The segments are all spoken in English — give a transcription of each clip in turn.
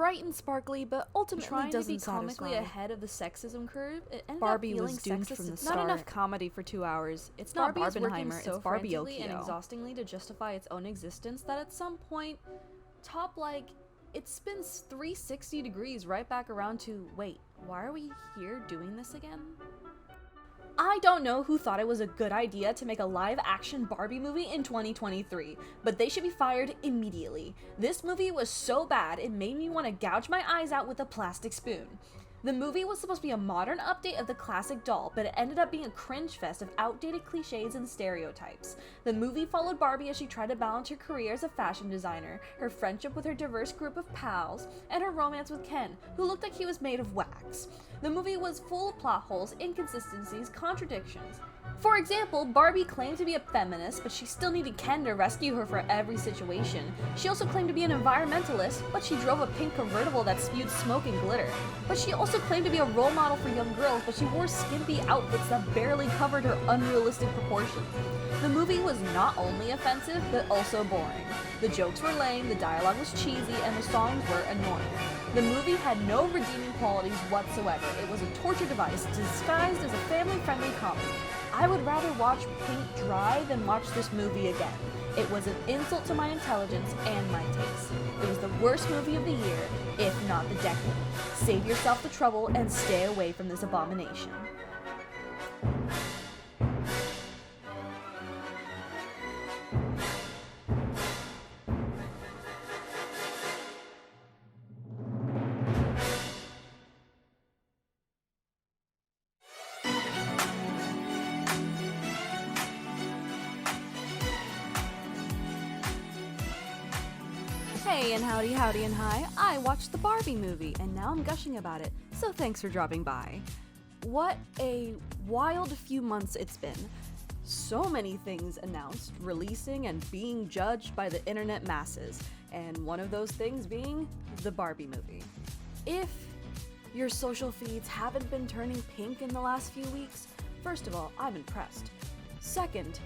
bright and sparkly, but ultimately Trying doesn't to be comically satisfy. ahead of the sexism curve, it ended Barbie up feeling was doomed sexist from the itself. start. Not enough comedy for 2 hours. It's not Barbie is working Barbenheimer, so it's Barbie frantically and Okio. exhaustingly to justify its own existence that at some point, it spins 360 degrees right back around to, wait, why are we here doing this again? I don't know who thought it was a good idea to make a live-action Barbie movie in 2023, but they should be fired immediately. This movie was so bad, it made me want to gouge my eyes out with a plastic spoon. The movie was supposed to be a modern update of the classic doll, but it ended up being a cringe fest of outdated cliches and stereotypes. The movie followed Barbie as she tried to balance her career as a fashion designer, her friendship with her diverse group of pals, and her romance with Ken, who looked like he was made of wax. The movie was full of plot holes, inconsistencies, contradictions. For example, Barbie claimed to be a feminist, but she still needed Ken to rescue her for every situation. She also claimed to be an environmentalist, but she drove a pink convertible that spewed smoke and glitter. But she also claimed to be a role model for young girls, but she wore skimpy outfits that barely covered her unrealistic proportions. The movie was not only offensive, but also boring. The jokes were lame, the dialogue was cheesy, and the songs were annoying. The movie had no redeeming qualities whatsoever. It was a torture device disguised as a family-friendly comedy. I would rather watch paint dry than watch this movie again. It was an insult to my intelligence and my taste. It was the worst movie of the year, if not the decade. Save yourself the trouble and stay away from this abomination. Hey, and howdy and hi, I watched the Barbie movie, and now I'm gushing about it, so thanks for dropping by. What a wild few months it's been. So many things announced, releasing, and being judged by the internet masses, and one of those things being the Barbie movie. If your social feeds haven't been turning pink in the last few weeks, first of all, I'm impressed. Second,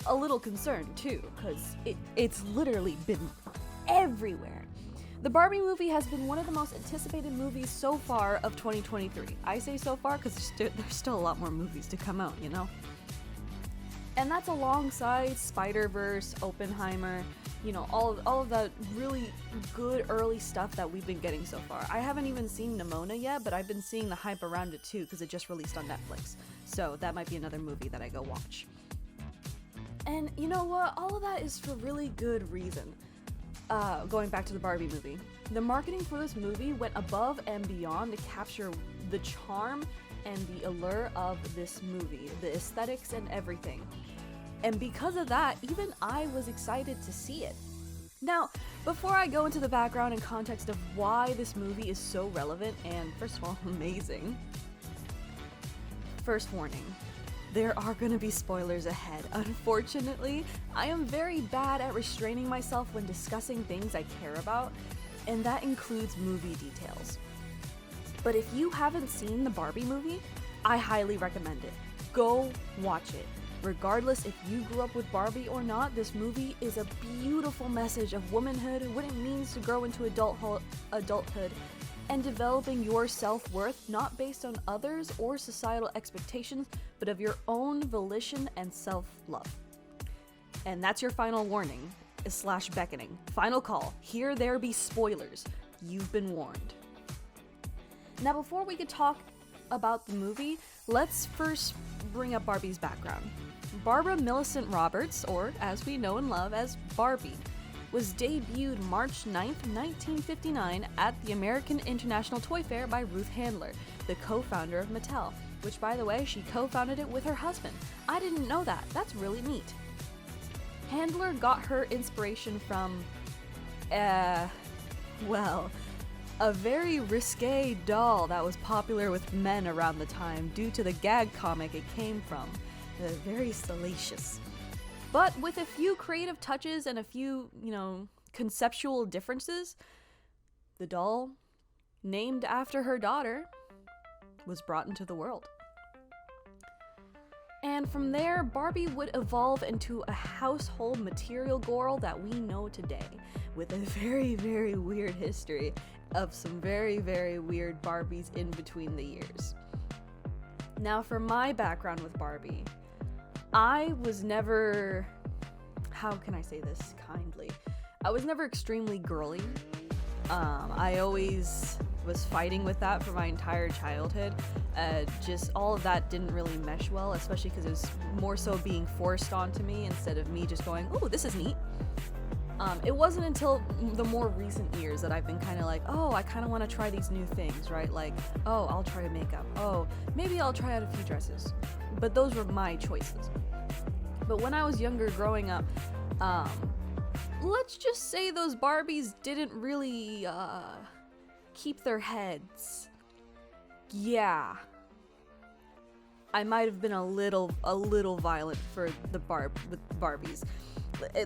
a little concerned too, because it's literally been everywhere. The Barbie movie has been one of the most anticipated movies so far of 2023. I say so far because there's still a lot more movies to come out, you know? And that's alongside Spider-Verse, Oppenheimer, you know, all of that really good early stuff that we've been getting so far. I haven't even seen Nimona yet, but I've been seeing the hype around it too because it just released on Netflix. So that might be another movie that I go watch. And you know what? All of that is for really good reason. Going back to the Barbie movie. The marketing for this movie went above and beyond to capture the charm and the allure of this movie, the aesthetics and everything. And because of that, even I was excited to see it. Now, before I go into the background and context of why this movie is so relevant and, first of all, amazing, first warning. There are gonna be spoilers ahead. Unfortunately, I am very bad at restraining myself when discussing things I care about, and that includes movie details. But if you haven't seen the Barbie movie, I highly recommend it. Go watch it. Regardless if you grew up with Barbie or not, this movie is a beautiful message of womanhood, what it means to grow into adulthood, and developing your self-worth not based on others or societal expectations, but of your own volition and self-love. And that's your final warning, / beckoning. Final call. Here there be spoilers. You've been warned. Now before we could talk about the movie, let's first bring up Barbie's background. Barbara Millicent Roberts, or as we know and love as Barbie, was debuted March 9th, 1959 at the American International Toy Fair by Ruth Handler, the co-founder of Mattel, which by the way, she co-founded it with her husband. I didn't know that. That's really neat. Handler got her inspiration from, a very risque doll that was popular with men around the time due to the gag comic it came from. Very salacious. But with a few creative touches and a few, conceptual differences, the doll, named after her daughter, was brought into the world. And from there, Barbie would evolve into a household material girl that we know today, with a very, very weird history of some very, very weird Barbies in between the years. Now, for my background with Barbie, I was never, how can I say this kindly? I was never extremely girly. I always was fighting with that for my entire childhood. Just all of that didn't really mesh well, especially because it was more so being forced onto me instead of me just going, oh, this is neat. It wasn't until the more recent years that I've been kind of like, oh, I kind of want to try these new things, right? Like, oh, I'll try makeup. Oh, maybe I'll try out a few dresses. But those were my choices. But when I was younger growing up, let's just say those Barbies didn't really keep their heads. Yeah. I might have been a little violent for the Barbies.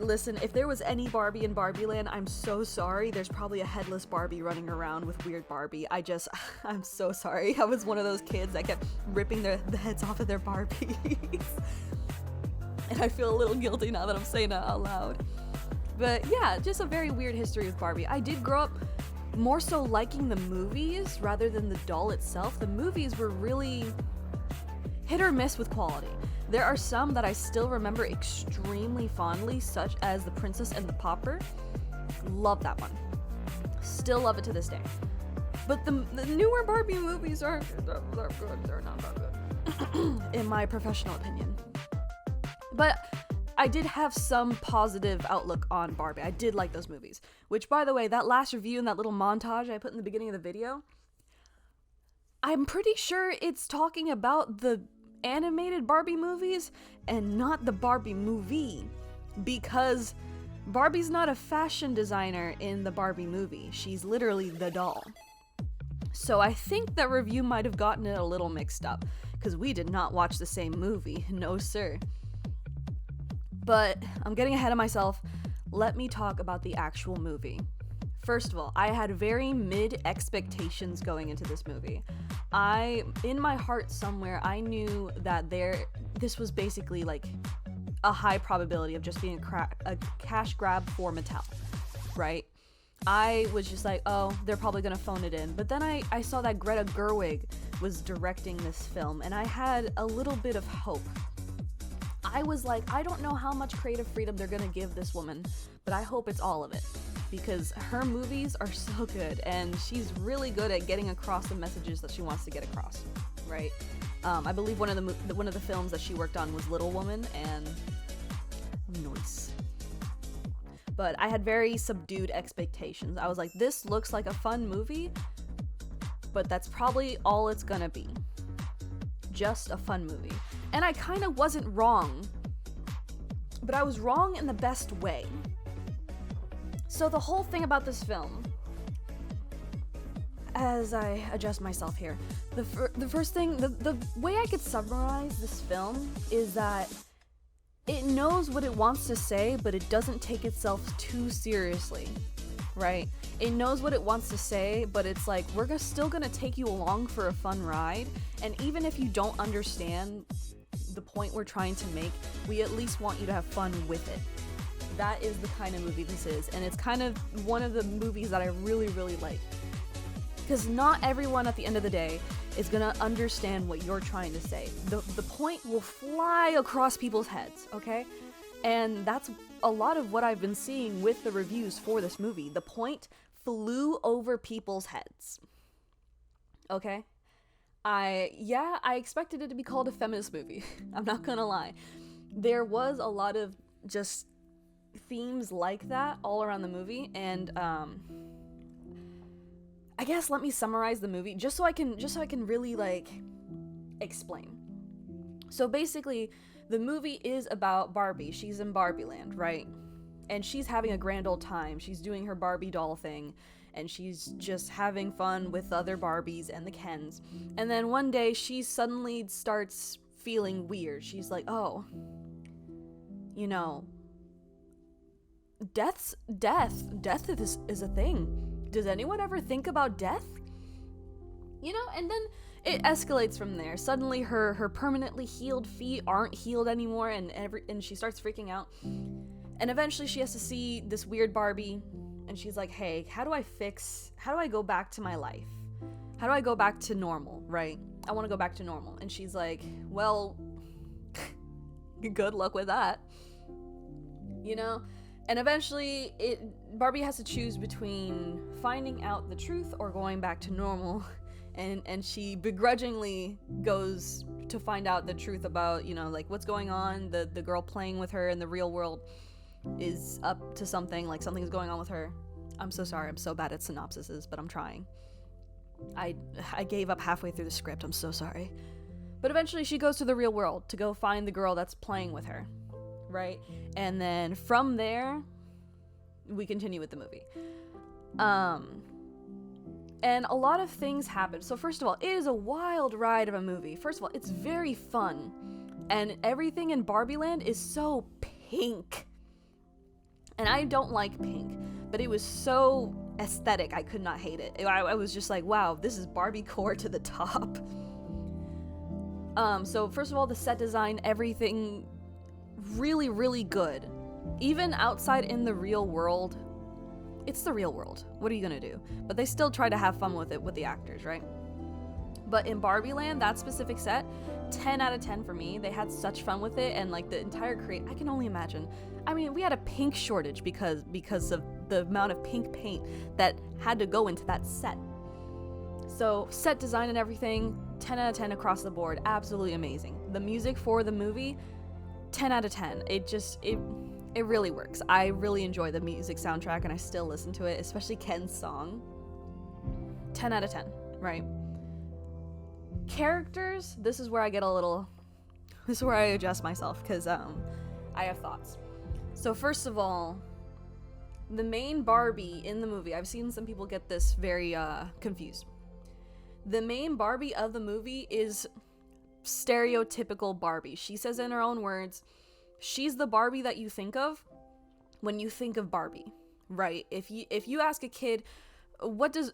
Listen, if there was any Barbie in Barbie Land, I'm so sorry. There's probably a headless Barbie running around with weird Barbie. I'm so sorry. I was one of those kids that kept ripping the heads off of their Barbies. And I feel a little guilty now that I'm saying that out loud. But yeah, just a very weird history with Barbie. I did grow up more so liking the movies rather than the doll itself. The movies were really hit or miss with quality. There are some that I still remember extremely fondly, such as The Princess and the Pauper. Love that one. Still love it to this day. But the newer Barbie movies are good. They're not that good. In my professional opinion. But I did have some positive outlook on Barbie. I did like those movies. Which, by the way, that last review and that little montage I put in the beginning of the video, I'm pretty sure it's talking about the animated Barbie movies and not the Barbie movie, because Barbie's not a fashion designer in the Barbie movie. She's literally the doll. So I think that review might have gotten it a little mixed up, because we did not watch the same movie. No, sir. But I'm getting ahead of myself. Let me talk about the actual movie. First of all, I had very mid expectations going into this movie. In my heart somewhere, I knew that this was basically like a high probability of just being a cash grab for Mattel, right? I was just like, oh, they're probably gonna phone it in. But then I saw that Greta Gerwig was directing this film, and I had a little bit of hope. I was like, I don't know how much creative freedom they're gonna give this woman, but I hope it's all of it, because her movies are so good, and she's really good at getting across the messages that she wants to get across, right? I believe one of the films that she worked on was Little Woman, and nice. But I had very subdued expectations. I was like, this looks like a fun movie, but that's probably all it's gonna be. Just a fun movie. And I kind of wasn't wrong, but I was wrong in the best way. So the whole thing about this film, as I adjust myself here, the first thing, the way I could summarize this film is that it knows what it wants to say, but it doesn't take itself too seriously, right? It knows what it wants to say, but it's like, we're still gonna take you along for a fun ride, and even if you don't understand the point we're trying to make, we at least want you to have fun with it. That is the kind of movie this is, and it's kind of one of the movies that I really, really like. Because not everyone at the end of the day is gonna understand what you're trying to say. The point will fly across people's heads, okay? And that's a lot of what I've been seeing with the reviews for this movie. The point flew over people's heads. Okay? I expected it to be called a feminist movie. I'm not gonna lie. There was a lot of just themes like that all around the movie, and I guess let me summarize the movie just so I can really like explain. So basically, the movie is about Barbie. She's in Barbie Land, right? And she's having a grand old time. She's doing her Barbie doll thing, and she's just having fun with other Barbies and the Kens. And then one day she suddenly starts feeling weird. She's like, oh, you know, death is a thing. Does anyone ever think about death? you know, and then it escalates from there. Suddenly her permanently healed feet aren't healed anymore, and she starts freaking out. And eventually she has to see this weird Barbie, and she's like, hey, how do I go back to my life? How do I go back to normal, right? I want to go back to normal. And she's like, well, good luck with that. You know? And eventually Barbie has to choose between finding out the truth or going back to normal. And she begrudgingly goes to find out the truth about, you know, like what's going on. The girl playing with her in the real world is up to something, like something's going on with her. I'm so sorry, I'm so bad at synopsises, but I'm trying. I gave up halfway through the script, I'm so sorry. But eventually she goes to the real world to go find the girl that's playing with her, right? And then from there, we continue with the movie. And a lot of things happen. So first of all, it is a wild ride of a movie. First of all, it's very fun. And everything in Barbie Land is so pink. And I don't like pink, but it was so aesthetic, I could not hate it. I was just like, wow, this is Barbie core to the top. So first of all, the set design, everything really, really good. Even outside in the real world, it's the real world. What are you gonna do? But they still try to have fun with it with the actors, right? But in Barbie Land, that specific set, 10 out of 10 for me. They had such fun with it, and like the entire I can only imagine. I mean, we had a pink shortage because of the amount of pink paint that had to go into that set. So set design and everything, 10 out of 10 across the board, absolutely amazing. The music for the movie, 10 out of 10. It really works. I really enjoy the music soundtrack, and I still listen to it, especially Ken's song. 10 out of 10, right? Characters, this is where I adjust myself, because I have thoughts. So first of all, the main Barbie in the movie, I've seen some people get this very confused. The main Barbie of the movie is stereotypical Barbie. She says in her own words, she's the Barbie that you think of when you think of Barbie, right? If you ask a kid, who's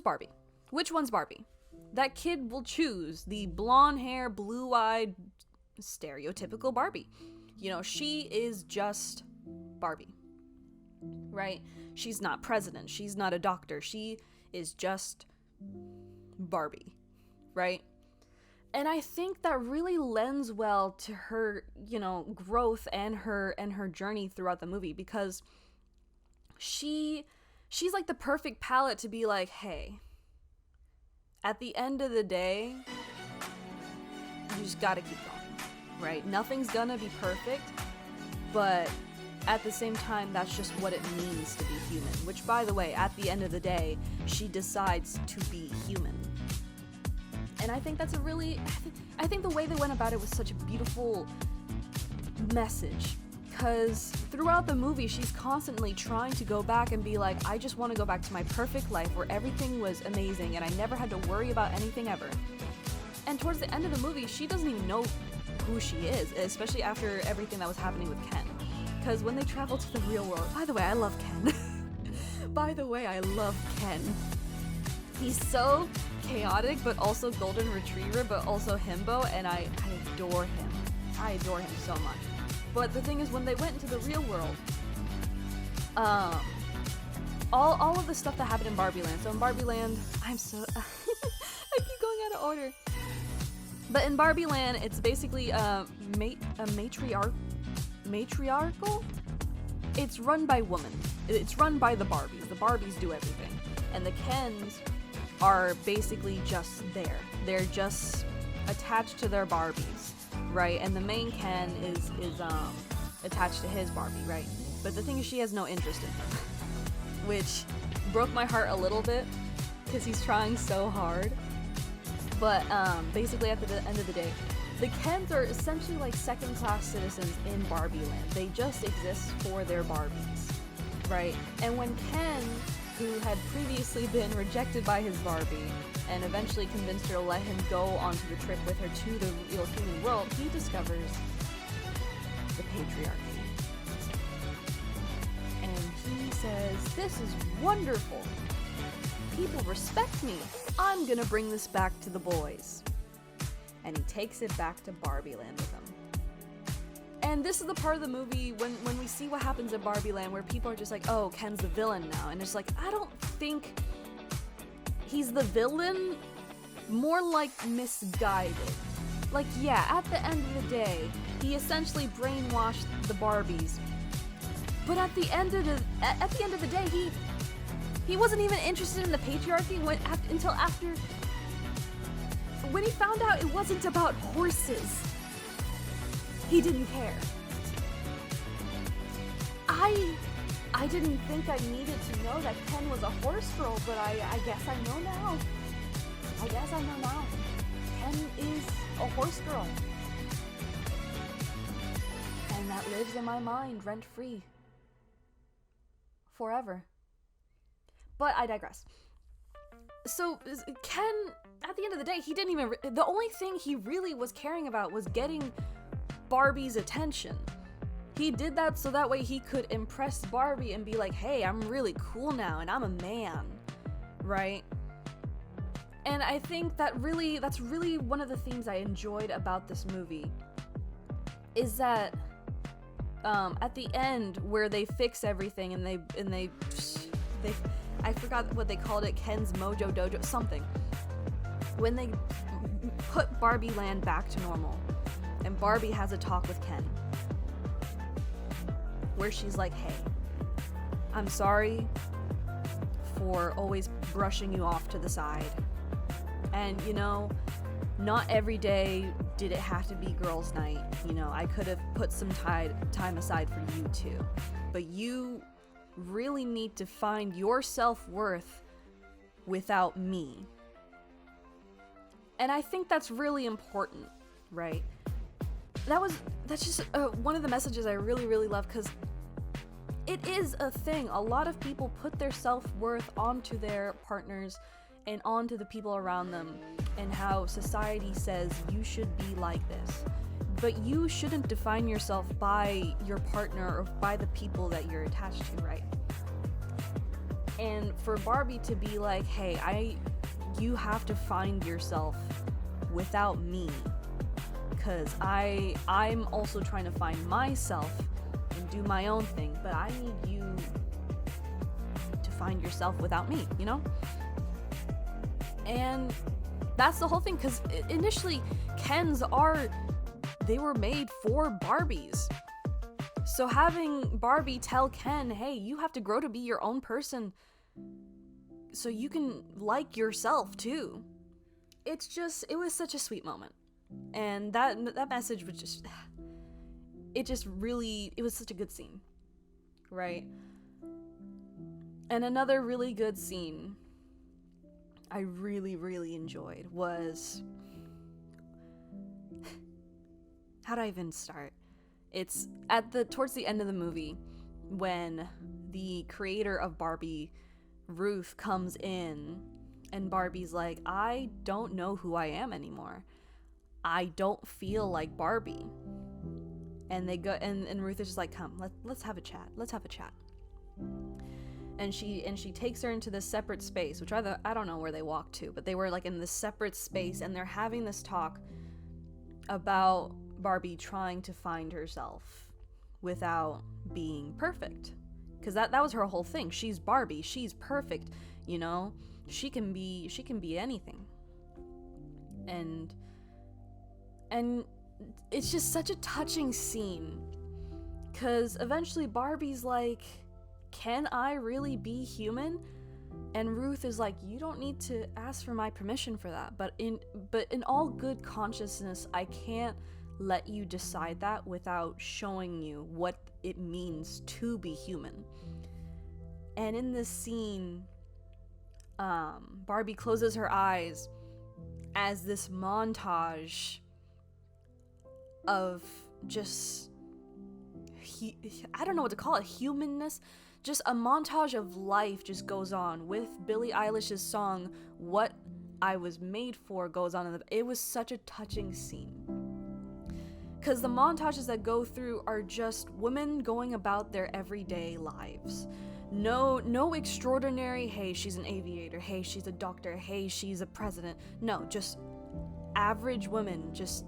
Barbie? Which one's Barbie? That kid will choose the blonde hair, blue-eyed, stereotypical Barbie. You know, she is just Barbie, right? She's not president. She's not a doctor. She is just Barbie, right? And I think that really lends well to her, you know, growth and her journey throughout the movie, because she's like the perfect palette to be like, hey, at the end of the day, you just gotta keep going, right? Nothing's gonna be perfect, but at the same time, that's just what it means to be human. Which, by the way, at the end of the day, she decides to be human. And I think that's I think the way they went about it was such a beautiful message. Because throughout the movie, she's constantly trying to go back and be like, I just want to go back to my perfect life where everything was amazing and I never had to worry about anything ever. And towards the end of the movie, she doesn't even know who she is, especially after everything that was happening with Ken. Because when they travel to the real world, by the way, I love Ken. By the way, I love Ken. He's so chaotic, but also golden retriever, but also himbo, and I adore him. I adore him so much. But the thing is, when they went into the real world, all of the stuff that happened in Barbie Land. So in Barbie Land, I keep going out of order. But in Barbie Land, it's basically matriarchal. It's run by women. It's run by the Barbies. The Barbies do everything, and the Kens are basically just there. They're just attached to their Barbies, right? And the main Ken is attached to his Barbie, right? But the thing is, she has no interest in him, which broke my heart a little bit because he's trying so hard. But basically, at the end of the day, the Kens are essentially like second-class citizens in Barbie Land. They just exist for their Barbies, right? And when Ken, who had previously been rejected by his Barbie and eventually convinced her to let him go onto the trip with her to the real human world, he discovers the patriarchy. And he says, this is wonderful. People respect me. I'm gonna bring this back to the boys. And he takes it back to Barbie Land with him. And this is the part of the movie when we see what happens at Barbie Land where people are just like, oh, Ken's the villain now. And it's like, I don't think he's the villain, more like misguided. Like, yeah, at the end of the day, he essentially brainwashed the Barbies. But at the end of the day, he wasn't even interested in the patriarchy until after, when he found out it wasn't about horses. He didn't care. I didn't think I needed to know that Ken was a horse girl, but I guess I know now. Ken is a horse girl. And that lives in my mind rent-free. Forever. But I digress. So, Ken, at the end of the day, he didn't even... the only thing he really was caring about was getting Barbie's attention. He did that so that way he could impress Barbie and be like, hey, I'm really cool now and I'm a man, right? And I think that's really one of the themes I enjoyed about this movie is that at the end where they fix everything and they I forgot what they called it, Ken's Mojo Dojo, something. When they put Barbie Land back to normal and Barbie has a talk with Ken where she's like, hey, I'm sorry for always brushing you off to the side. And, you know, not every day did it have to be girls' night. You know, I could have put some time aside for you too. But you really need to find your self-worth without me. And I think that's really important, right? That's just one of the messages I really, really love, because it is a thing. A lot of people put their self-worth onto their partners and onto the people around them, and how society says you should be like this. But you shouldn't define yourself by your partner or by the people that you're attached to, right? And for Barbie to be like, hey, you have to find yourself without me, because I'm also trying to find myself and do my own thing, but I need you to find yourself without me, you know? And that's the whole thing, because initially Kens they were made for Barbies. So having Barbie tell Ken, hey, you have to grow to be your own person so you can like yourself too. It was such a sweet moment. And that message was it was such a good scene, right? And another really good scene I really, really enjoyed was... how do I even start? It's towards the end of the movie when the creator of Barbie, Ruth, comes in and Barbie's like, I don't know who I am anymore. I don't feel like Barbie. And they go and Ruth is just like, come, let's have a chat. Let's have a chat. And she takes her into this separate space, which I don't know where they walked to, but they were like in this separate space, and they're having this talk about Barbie trying to find herself without being perfect. Because that was her whole thing. She's Barbie. She's perfect, you know? She can be anything. And it's just such a touching scene. Because eventually Barbie's like, can I really be human? And Ruth is like, you don't need to ask for my permission for that. But in all good consciousness, I can't let you decide that without showing you what it means to be human. And in this scene, Barbie closes her eyes as this montage of just, I don't know what to call it, humanness. Just a montage of life just goes on with Billie Eilish's song, What I Was Made For, goes on. It was such a touching scene. Because the montages that go through are just women going about their everyday lives. No extraordinary, hey, she's an aviator, hey, she's a doctor, hey, she's a president. No, just average women just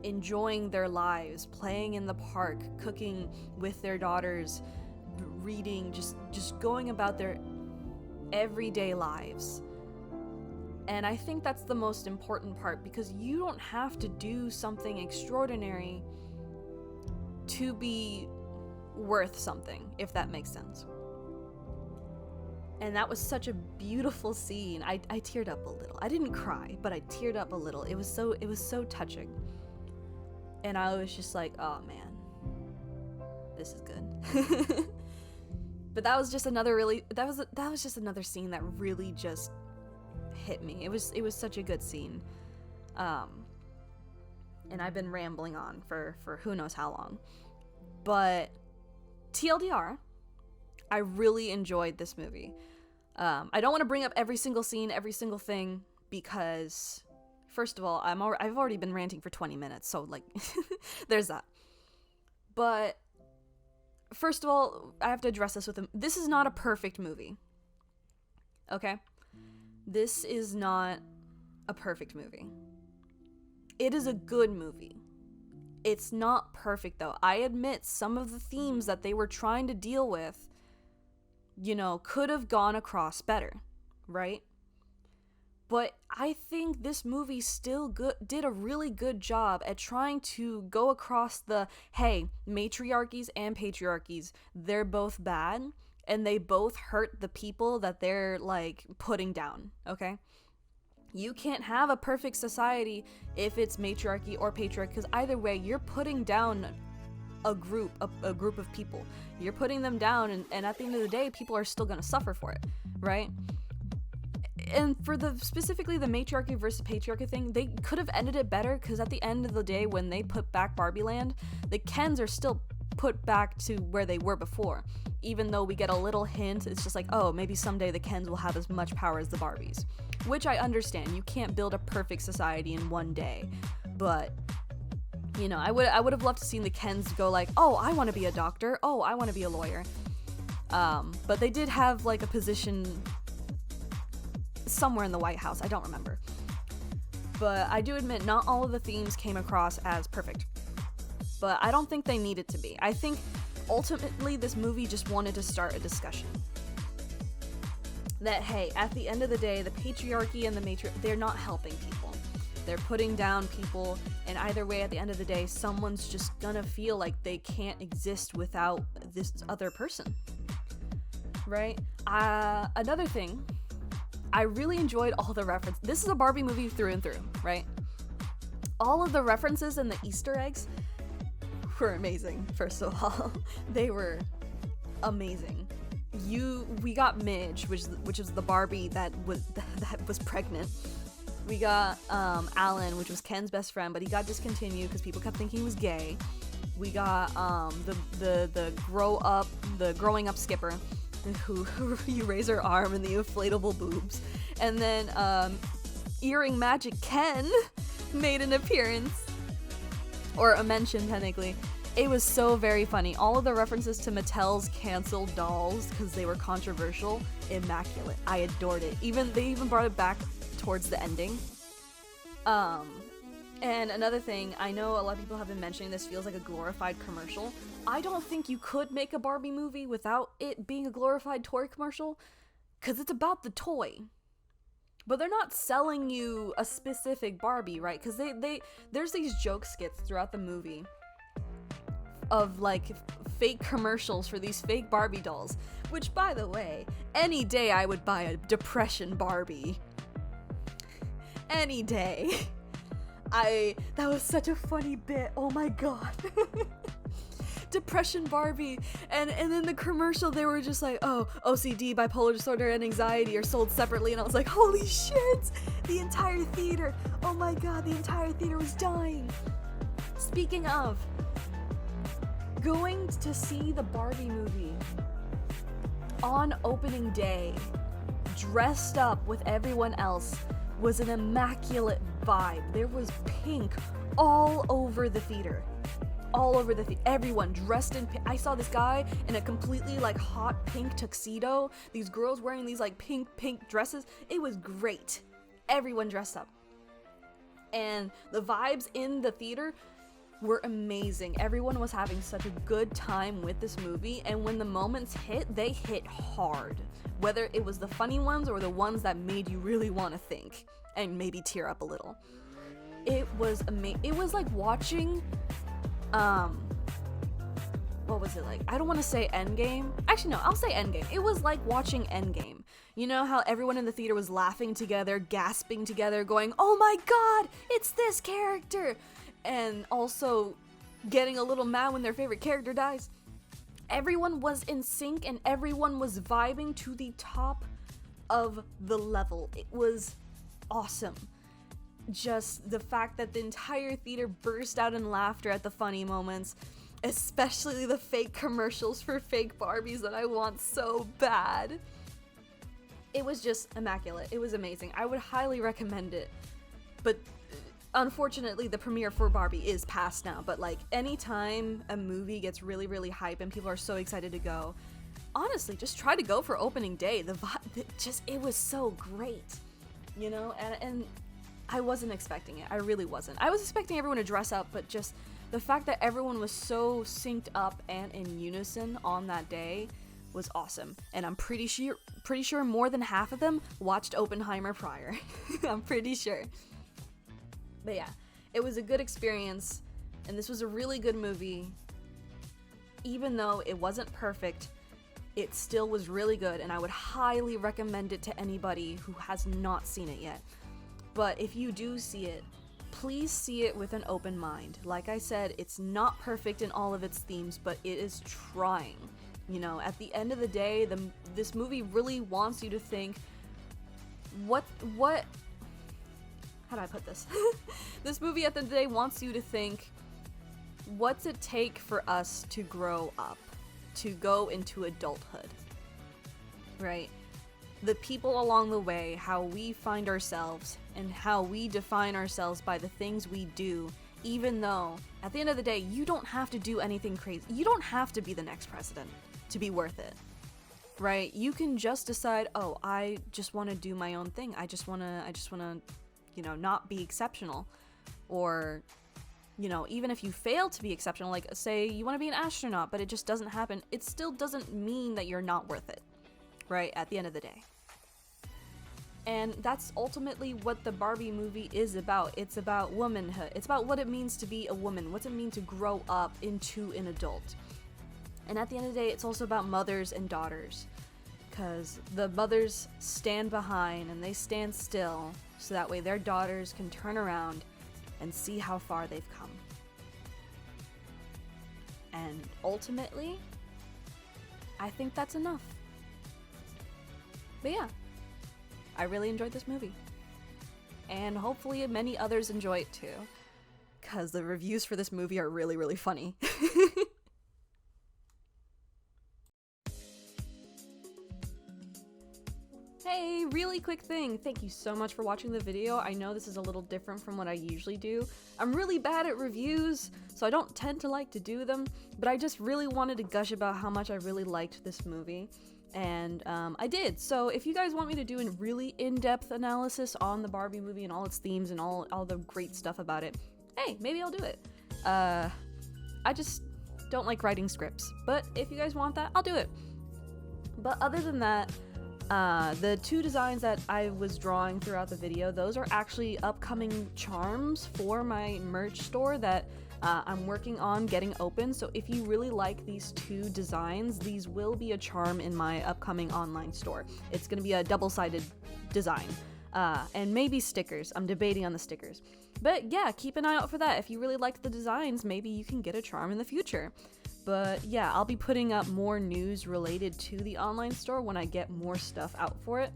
enjoying their lives, playing in the park, cooking with their daughters, reading, just going about their everyday lives. And I think that's the most important part, because you don't have to do something extraordinary to be worth something, if that makes sense. And that was such a beautiful scene. I teared up a little. I didn't cry, but I teared up a little. It was so touching. And I was just like, oh man, this is good. But that was just another scene that really just hit me. It was such a good scene. And I've been rambling on for who knows how long. But TLDR, I really enjoyed this movie. I don't want to bring up every single scene, every single thing, because first of all, I've already been ranting for 20 minutes, so like there's that. But first of all, I have to address this with him. This is not a perfect movie. Okay? This is not a perfect movie. It is a good movie. It's not perfect, though. I admit some of the themes that they were trying to deal with, could have gone across better, right? But I think this movie still did a really good job at trying to go across the, hey, matriarchies and patriarchies, they're both bad, and they both hurt the people that they're, like, putting down, okay? You can't have a perfect society if it's matriarchy or patriarchy, because either way, you're putting down a group of people. You're putting them down, and at the end of the day, people are still going to suffer for it, right? And for specifically the matriarchy versus patriarchy thing, they could have ended it better, because at the end of the day, when they put back Barbie Land, the Kens are still put back to where they were before. Even though we get a little hint, it's just like, oh, maybe someday the Kens will have as much power as the Barbies. Which I understand. You can't build a perfect society in one day. But, I would have loved to seen the Kens go like, oh, I want to be a doctor. Oh, I want to be a lawyer. But they did have, like, a position somewhere in the White House. I don't remember. But I do admit, not all of the themes came across as perfect. But I don't think they needed to be. I think ultimately this movie just wanted to start a discussion. That, hey, at the end of the day, the patriarchy and the they're not helping people. They're putting down people, and either way, at the end of the day, someone's just gonna feel like they can't exist without this other person. Right? Another thing, I really enjoyed all the references. This is a Barbie movie through and through, right? All of the references and the Easter eggs were amazing, first of all. They were amazing. We got Midge, which is the Barbie that was pregnant. We got Alan, which was Ken's best friend, but he got discontinued because people kept thinking he was gay. We got the growing up skipper, who you raise her arm and the inflatable boobs, and then Earring Magic Ken made an appearance, or a mention technically. It was so very funny. All of the references to Mattel's canceled dolls, because they were controversial, immaculate. I adored it. They even brought it back towards the ending. And another thing, I know a lot of people have been mentioning this feels like a glorified commercial. I don't think you could make a Barbie movie without it being a glorified toy commercial, because it's about the toy. But they're not selling you a specific Barbie, right? Because there's these joke skits throughout the movie of, like, fake commercials for these fake Barbie dolls. Which, by the way, any day I would buy a depression Barbie. Any day. That was such a funny bit. Oh my god. Depression Barbie, and then the commercial, they were just like, oh, OCD, bipolar disorder, and anxiety are sold separately, and I was like, holy shit, the entire theater, oh my god, the entire theater was dying. Speaking of, going to see the Barbie movie on opening day, dressed up with everyone else, was an immaculate vibe. There was pink all over the theater. all over everyone dressed in I saw this guy in a completely like hot pink tuxedo, these girls wearing these like pink dresses. It was great. Everyone dressed up. And the vibes in the theater were amazing. Everyone was having such a good time with this movie, and when the moments hit, they hit hard. Whether it was the funny ones or the ones that made you really want to think and maybe tear up a little. It was amazing. It was like watching what was it like? I don't want to say Endgame. Actually, no, I'll say Endgame. It was like watching Endgame. You know how everyone in the theater was laughing together, gasping together, going, "Oh my god, it's this character!" And also getting a little mad when their favorite character dies. Everyone was in sync and everyone was vibing to the top of the level. It was awesome. Just the fact that the entire theater burst out in laughter at the funny moments, especially the fake commercials for fake Barbies that I want so bad. It was just immaculate. It was amazing. I would highly recommend it. But unfortunately, the premiere for Barbie is past now. But like, anytime a movie gets really, really hype and people are so excited to go, honestly, just try to go for opening day. The vibe, it was so great, you know? And I wasn't expecting it. I really wasn't. I was expecting everyone to dress up, but just the fact that everyone was so synced up and in unison on that day was awesome. And I'm pretty sure more than half of them watched Oppenheimer prior. I'm pretty sure. But yeah, it was a good experience, and this was a really good movie. Even though it wasn't perfect, it still was really good, and I would highly recommend it to anybody who has not seen it yet. But if you do see it, please see it with an open mind. Like I said, it's not perfect in all of its themes, but it is trying. You know, at the end of the day, this movie really wants you to think, what how do I put this? This movie at the end of the day wants you to think, what's it take for us to grow up, to go into adulthood, right? The people along the way, how we find ourselves, and how we define ourselves by the things we do, even though, at the end of the day, you don't have to do anything crazy. You don't have to be the next president to be worth it, right? You can just decide, oh, I just want to do my own thing. I just want to, you know, not be exceptional. Or, you know, even if you fail to be exceptional, like say you want to be an astronaut, but it just doesn't happen, it still doesn't mean that you're not worth it, right? At the end of the day. And that's ultimately what the Barbie movie is about. It's about womanhood. It's about what it means to be a woman. What's it mean to grow up into an adult? And at the end of the day, it's also about mothers and daughters. Because the mothers stand behind and they stand still, so that way their daughters can turn around and see how far they've come. And ultimately, I think that's enough. But yeah, I really enjoyed this movie. And hopefully many others enjoy it too. Because the reviews for this movie are really, really funny. Hey, really quick thing. Thank you so much for watching the video. I know this is a little different from what I usually do. I'm really bad at reviews, so I don't tend to like to do them, but I just really wanted to gush about how much I really liked this movie. And I did. So if you guys want me to do a really in-depth analysis on the Barbie movie and all its themes and all the great stuff about it, hey, maybe I'll do it. I just don't like writing scripts, but if you guys want that, I'll do it. But other than that, the two designs that I was drawing throughout the video, those are actually upcoming charms for my merch store that I'm working on getting open. So if you really like these two designs, these will be a charm in my upcoming online store. It's going to be a double-sided design. And maybe stickers. I'm debating on the stickers. But yeah, keep an eye out for that. If you really liked the designs, maybe you can get a charm in the future. But yeah, I'll be putting up more news related to the online store when I get more stuff out for it.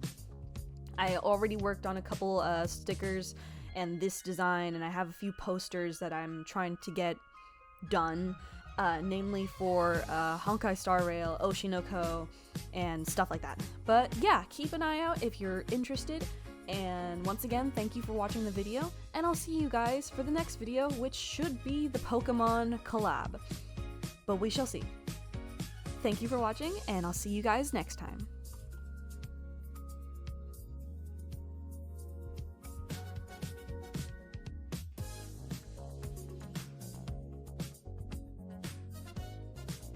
I already worked on a couple stickers and this design, and I have a few posters that I'm trying to get done, namely for Honkai Star Rail, Oshinoko, and stuff like that. But yeah, keep an eye out if you're interested. And once again, thank you for watching the video, and I'll see you guys for the next video, which should be the Pokemon collab. But we shall see. Thank you for watching, and I'll see you guys next time.